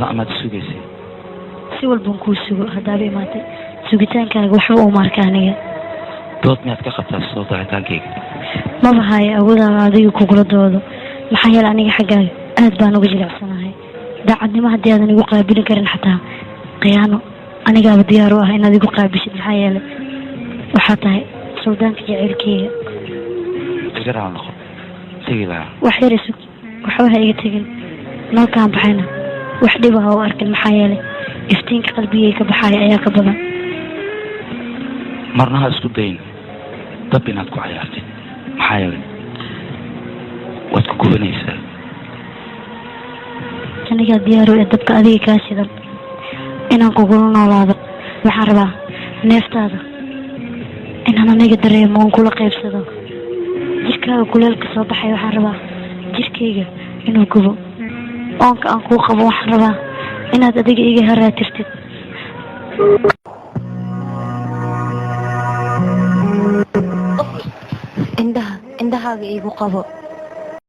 badan amaad sugaysay si walban kuu sugo haddaaba imaatay sugitaankaaga waxba uma arka aniga dood miyaad ka qabtaa soo daahitaankayga maba haayo awoodaan adiga kugula doodo maxaa yeele aniga xaggaaga aad baan uga jilicsanahay daacadnimo haddii aadan igu qaabilin karin xataa khiyaano anigaaba diyaar u ah inaad igu qaabishid maxaa yeele waxaa tahay suldaanka jaceylkeyga tigaraan noqo tegi lahaa wax yar isug waxba ha iga tegin nalkaan baxayna wax dhiba ha u arkin maxaa yeele iftiinka qalbigay ka baxaaya ayaa ka badan marna ha isku dayin dab inaad ku cayaartid maxaa yeele waad ku gubanaysaa anigaa diyaar u dabka adiga kaa shidan inaan kugula noolaado waxaan rabaa neeftaada inaan aniga dareemo oon kula qaybsado jirkaaga kuleelka soo baxay waxaan rabaa jirkayga inuu gubo oonka aan kuu qabo waxaan rabaa inaad adiga iga haraatirtid indhahaaga iigu qabo